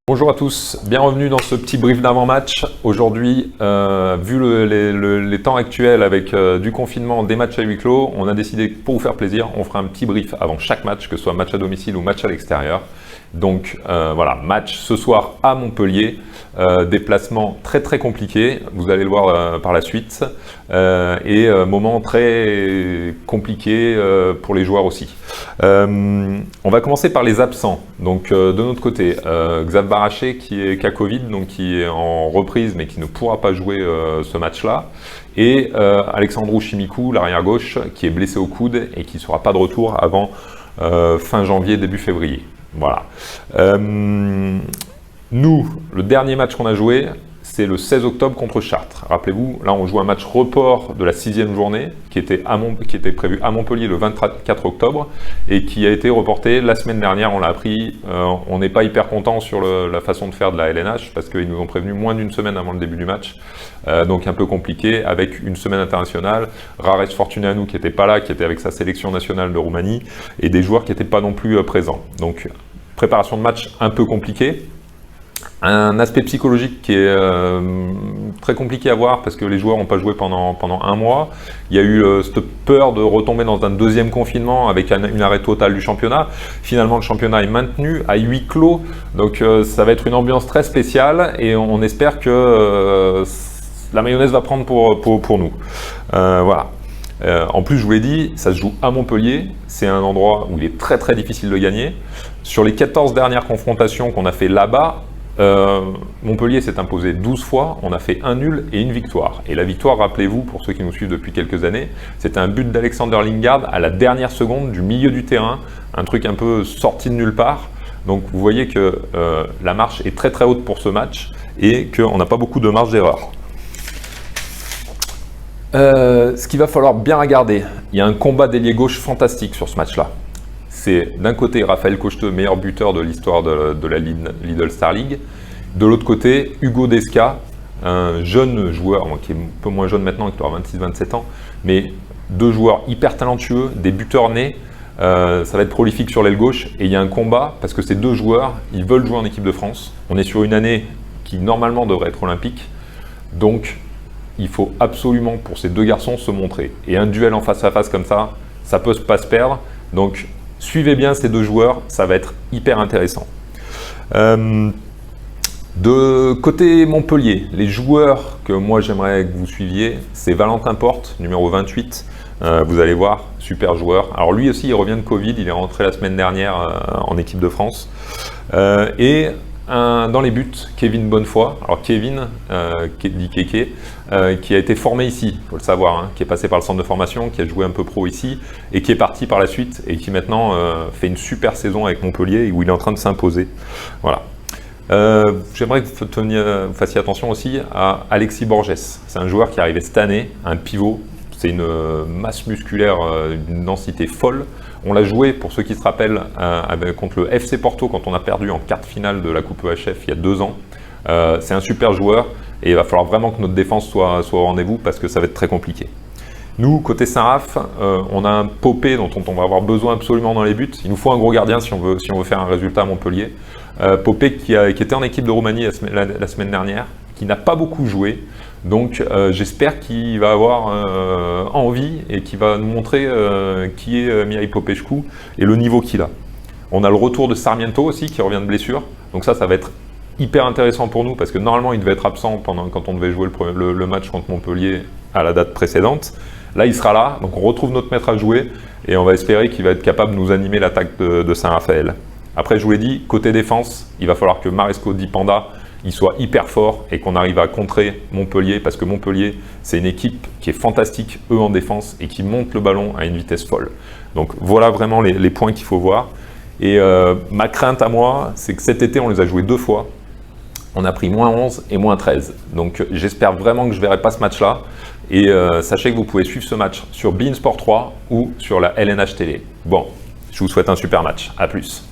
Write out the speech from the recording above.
Bonjour à tous, bienvenue dans ce petit brief d'avant-match. Aujourd'hui, vu les temps actuels avec du confinement, des matchs à huis clos, on a décidé que pour vous faire plaisir, on fera un petit brief avant chaque match, que ce soit match à domicile ou match à l'extérieur. Donc voilà, match ce soir à Montpellier, déplacement très compliqué, vous allez le voir par la suite, et moment très compliqué pour les joueurs aussi. On va commencer par les absents. Donc de notre côté, Xav Baraché qui a Covid, donc qui est en reprise mais qui ne pourra pas jouer ce match-là, et Alexandru Chimicu, l'arrière gauche, qui est blessé au coude et qui ne sera pas de retour avant fin janvier, début février. Voilà. Nous, le dernier match qu'on a joué, c'est le 16 octobre contre Chartres. Rappelez-vous, là on joue un match report de la 6e journée qui était prévu à Montpellier le 24 octobre et qui a été reporté la semaine dernière, on l'a appris. On n'est pas hyper content sur la façon de faire de la LNH parce qu'ils nous ont prévenu moins d'une semaine avant le début du match. Donc un peu compliqué avec une semaine internationale, Rares Fortuneanu qui n'était pas là, qui était avec sa sélection nationale de Roumanie et des joueurs qui n'étaient pas non plus présents. Donc préparation de match un peu compliquée. Un aspect psychologique qui est très compliqué à voir parce que les joueurs n'ont pas joué pendant un mois. Il y a eu cette peur de retomber dans un deuxième confinement avec une arrêt totale du championnat. Finalement, le championnat est maintenu à huis clos. Donc ça va être une ambiance très spéciale et on espère que la mayonnaise va prendre pour nous. Voilà. En plus, je vous l'ai dit, ça se joue à Montpellier. C'est un endroit où il est très difficile de gagner. Sur les 14 dernières confrontations qu'on a fait là-bas, Montpellier s'est imposé 12 fois, on a fait un nul et une victoire. Et la victoire, rappelez-vous, pour ceux qui nous suivent depuis quelques années, c'était un but d'Alexander Lingard à la dernière seconde du milieu du terrain, un truc un peu sorti de nulle part. Donc vous voyez que la marche est très haute pour ce match et qu'on n'a pas beaucoup de marge d'erreur. Ce qu'il va falloir bien regarder, il y a un combat d'ailier gauche fantastique sur ce match-là. C'est d'un côté Raphaël Cocheteux, meilleur buteur de l'histoire de la Lidl Star League. De l'autre côté, Hugo Desca, un jeune joueur, qui est un peu moins jeune maintenant, qui doit avoir 26-27 ans, mais deux joueurs hyper talentueux, des buteurs nés. Ça va être prolifique sur l'aile gauche. Et il y a un combat, parce que ces deux joueurs, ils veulent jouer en équipe de France. On est sur une année qui normalement devrait être olympique. Donc, il faut absolument pour ces deux garçons se montrer. Et un duel en face à face comme ça peut pas se perdre. Donc, suivez bien ces deux joueurs, ça va être hyper intéressant. De côté Montpellier, les joueurs que moi j'aimerais que vous suiviez, c'est Valentin Porte, numéro 28. Vous allez voir, super joueur. Alors lui aussi, il revient de Covid, il est rentré la semaine dernière en équipe de France. Et dans les buts, Kevin Bonnefoy. Alors Kevin, dit Kéké, qui a été formé ici, il faut le savoir, hein, qui est passé par le centre de formation, qui a joué un peu pro ici, et qui est parti par la suite, et qui maintenant fait une super saison avec Montpellier, où il est en train de s'imposer. Voilà. J'aimerais que vous fassiez attention aussi à Alexis Borges. C'est un joueur qui est arrivé cette année, un pivot. C'est une masse musculaire d'une densité folle. On l'a joué, pour ceux qui se rappellent, contre le FC Porto quand on a perdu en quart de finale de la Coupe EHF il y a 2 ans. C'est un super joueur et il va falloir vraiment que notre défense soit au rendez-vous parce que ça va être très compliqué. Nous, côté Saint-Raph, on a un Popé dont on va avoir besoin absolument dans les buts. Il nous faut un gros gardien si on veut faire un résultat à Montpellier. Popé qui était en équipe de Roumanie la semaine dernière, qui n'a pas beaucoup joué. Donc j'espère qu'il va avoir envie et qu'il va nous montrer qui est Mihai Popescu et le niveau qu'il a. On a le retour de Sarmiento aussi qui revient de blessure. Donc ça va être hyper intéressant pour nous parce que normalement il devait être absent quand on devait jouer le match contre Montpellier à la date précédente. Là il sera là, donc on retrouve notre maître à jouer et on va espérer qu'il va être capable de nous animer l'attaque de Saint-Raphaël. Après je vous l'ai dit, côté défense, il va falloir que Maresco Di Panda il soit hyper fort et qu'on arrive à contrer Montpellier parce que Montpellier, c'est une équipe qui est fantastique, eux en défense, et qui monte le ballon à une vitesse folle. Donc voilà vraiment les points qu'il faut voir. Et ma crainte à moi, c'est que cet été, on les a joués 2 fois. On a pris -11 et -13. Donc j'espère vraiment que je ne verrai pas ce match-là. Et sachez que vous pouvez suivre ce match sur beIN Sport 3 ou sur la LNH Télé. Bon, je vous souhaite un super match. À plus.